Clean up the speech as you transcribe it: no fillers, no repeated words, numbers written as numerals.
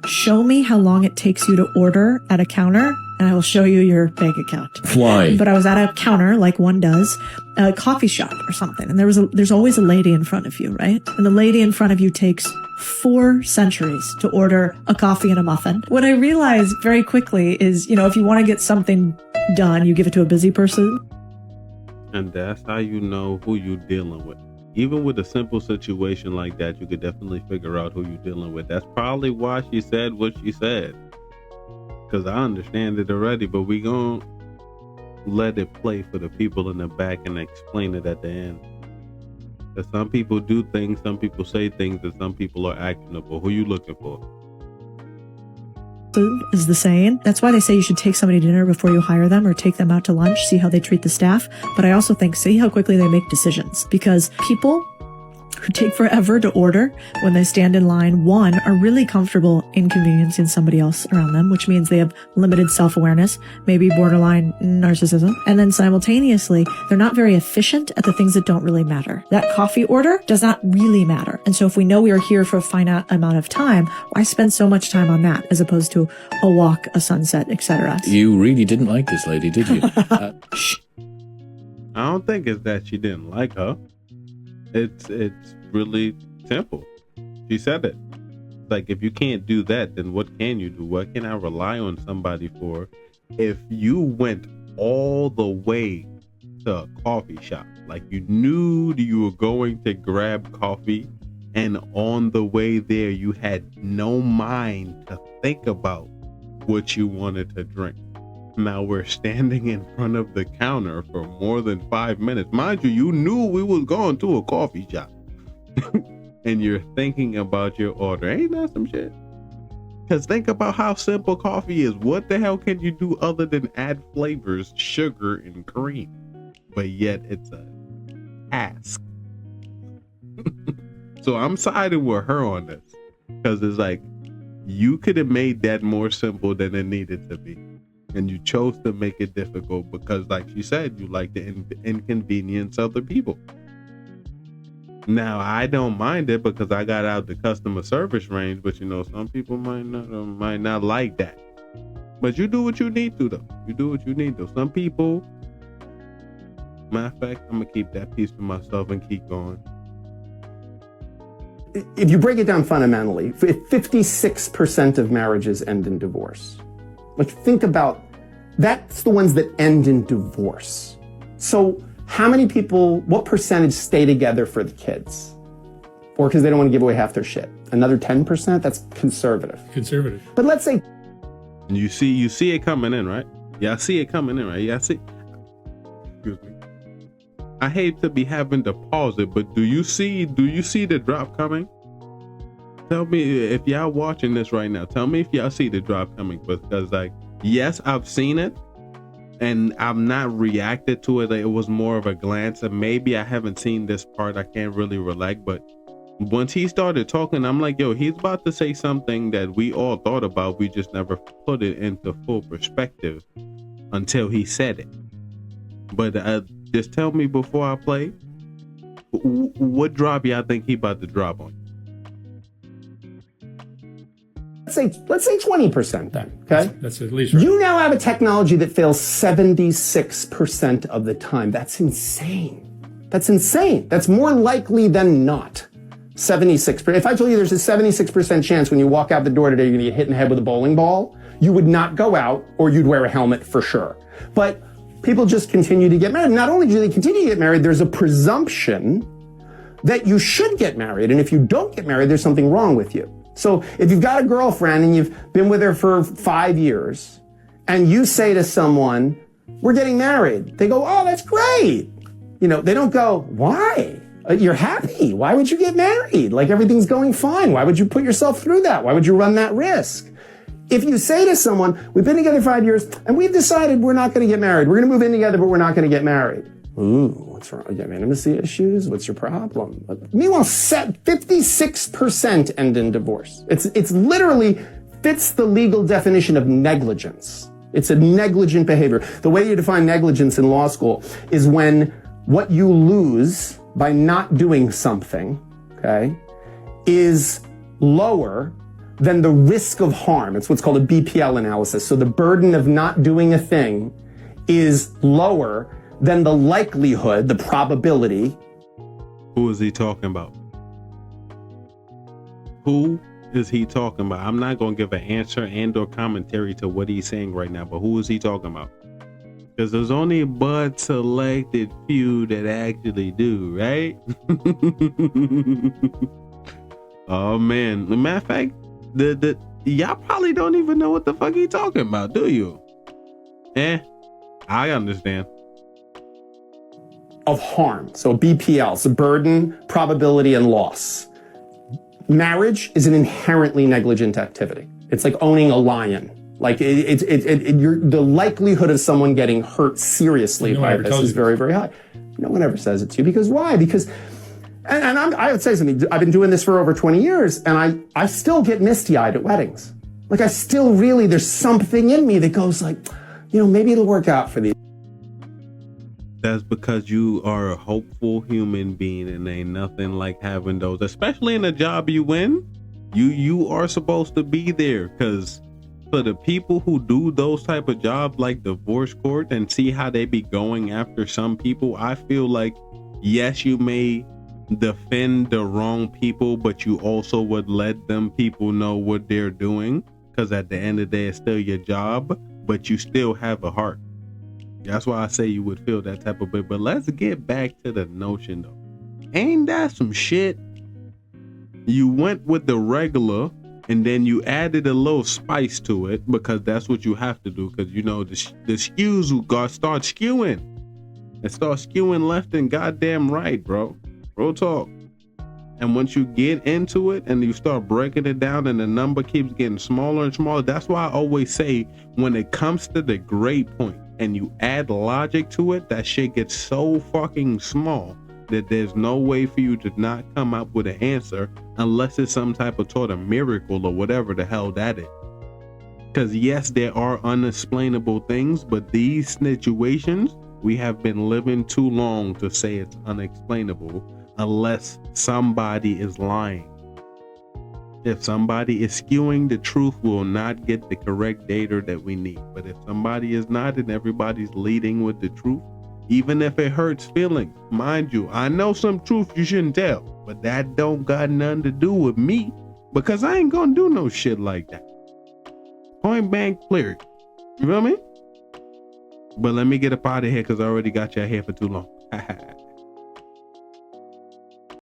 show me how long it takes you to order at a counter, and I will show you your bank account. Why? But I was at a counter, like one does, a coffee shop or something, and there's always a lady in front of you, right? And the lady in front of you takes 4 centuries to order a coffee and a muffin. What I realized very quickly is, if you want to get something done, you give it to a busy person. And that's how you know who you're dealing with. Even with a simple situation like that, you could definitely figure out who you're dealing with. That's probably why she said what she said. Because I understand it already, but we gonna let it play for the people in the back and explain it at the end. Because some people do things, some people say things, and some people are actionable. Who you looking for? Is the saying. That's why they say you should take somebody to dinner before you hire them, or take them out to lunch, see how they treat the staff. But I also think, see how quickly they make decisions, because people who take forever to order when they stand in line, one, are really comfortable inconveniencing somebody else around them, which means they have limited self-awareness, maybe borderline narcissism. And then simultaneously, they're not very efficient at the things that don't really matter. That coffee order does not really matter. And so if we know we are here for a finite amount of time, why spend so much time on that as opposed to a walk, a sunset, etc.? You really didn't like this lady, did you? I don't think it's that she didn't like her. It's really simple. She said it. Like, if you can't do that, then what can you do? What can I rely on somebody for? If you went all the way to a coffee shop, like you knew you were going to grab coffee, and on the way there you had no mind to think about what you wanted to drink. Now we're standing in front of the counter for more than 5 minutes. Mind you, you knew we was going to a coffee shop. And you're thinking about your order. Ain't that some shit? Because think about how simple coffee is. What the hell can you do other than add flavors, sugar, and cream? But yet it's a task. So I'm siding with her on this. Because it's like, you could have made that more simple than it needed to be. And you chose to make it difficult because, like she said, you like the inconvenience of the people. Now, I don't mind it because I got out the customer service range, but some people might not like that. But you do what you need to, though. You do what you need to. Some people, matter of fact, I'm gonna keep that piece to myself and keep going. If you break it down fundamentally, 56% of marriages end in divorce. Like, think about, that's the ones that end in divorce. So how many people, what percentage stay together for the kids? Or because they don't want to give away half their shit? Another 10%? That's conservative. Conservative. But let's say... You see it coming in, right? Yeah, I see it coming in, right? Yeah, I see. Excuse me. I hate to be having to pause it, but do you see the drop coming? Tell me if y'all watching this right now. Tell me if y'all see the drop coming, because yes, I've seen it, and I've not reacted to it. It was more of a glance, and maybe I haven't seen this part. I can't really relate, but once he started talking, I'm like, yo, he's about to say something that we all thought about. We just never put it into full perspective until he said it. But just tell me before I play, what drop y'all think he about to drop on? Let's say 20% then, okay? That's at least right. You now have a technology that fails 76% of the time. That's insane. That's insane. That's more likely than not. 76%. If I told you there's a 76% chance when you walk out the door today you're gonna get hit in the head with a bowling ball, you would not go out, or you'd wear a helmet for sure. But people just continue to get married. Not only do they continue to get married, there's a presumption that you should get married. And if you don't get married, there's something wrong with you. So if you've got a girlfriend and you've been with her for 5 years and you say to someone, we're getting married, they go, oh, that's great. They don't go, why? You're happy. Why would you get married? Like, everything's going fine. Why would you put yourself through that? Why would you run that risk? If you say to someone, we've been together 5 years and we've decided we're not going to get married. We're going to move in together, but we're not going to get married. Ooh, what's wrong? You have intimacy issues? What's your problem? Meanwhile, 56% end in divorce. It's literally fits the legal definition of negligence. It's a negligent behavior. The way you define negligence in law school is when what you lose by not doing something, okay, is lower then the risk of harm, it's what's called a BPL analysis. So the burden of not doing a thing is lower than the likelihood, the probability. Who is he talking about? Who is he talking about? I'm not going to give an answer and or commentary to what he's saying right now, but who is he talking about? Because there's only but selected few that actually do, right? Oh man, as a matter of fact, the y'all probably don't even know what the fuck he talking about, do you? I understand. Of harm. So BPL, so burden, probability, and loss. Marriage is an inherently negligent activity. It's like owning a lion. Like the likelihood of someone getting hurt seriously by this is very, very high. No one ever says it to you because why? Because, and I would say something. I've been doing this for over 20 years, and I still get misty-eyed at weddings. Like I still really, there's something in me that goes like, maybe it'll work out for these. That's because you are a hopeful human being, and ain't nothing like having those, especially in a job you win. You are supposed to be there, because for the people who do those type of jobs like divorce court and see how they be going after some people, I feel like, yes, you may defend the wrong people, but you also would let them people know what they're doing, because at the end of the day, it's still your job, but you still have a heart. That's why I say you would feel that type of way. But let's get back to the notion though. Ain't that some shit? You went with the regular and then you added a little spice to it, because that's what you have to do. Because the skews will start skewing. And start skewing left and goddamn right, bro. Real talk. And once you get into it and you start breaking it down and the number keeps getting smaller and smaller, that's why I always say when it comes to the grade point and you add logic to it, that shit gets so fucking small that there's no way for you to not come up with an answer unless it's some type of sort of miracle or whatever the hell that is. Because yes, there are unexplainable things, but these situations, we have been living too long to say it's unexplainable unless somebody is lying. If somebody is skewing, the truth will not get the correct data that we need. But if somebody is not and everybody's leading with the truth, even if it hurts feelings, mind you, I know some truth you shouldn't tell, but that don't got nothing to do with me, because I ain't gonna do no shit like that. Point blank period. You feel me? But let me get up out of here because I already got you here for too long.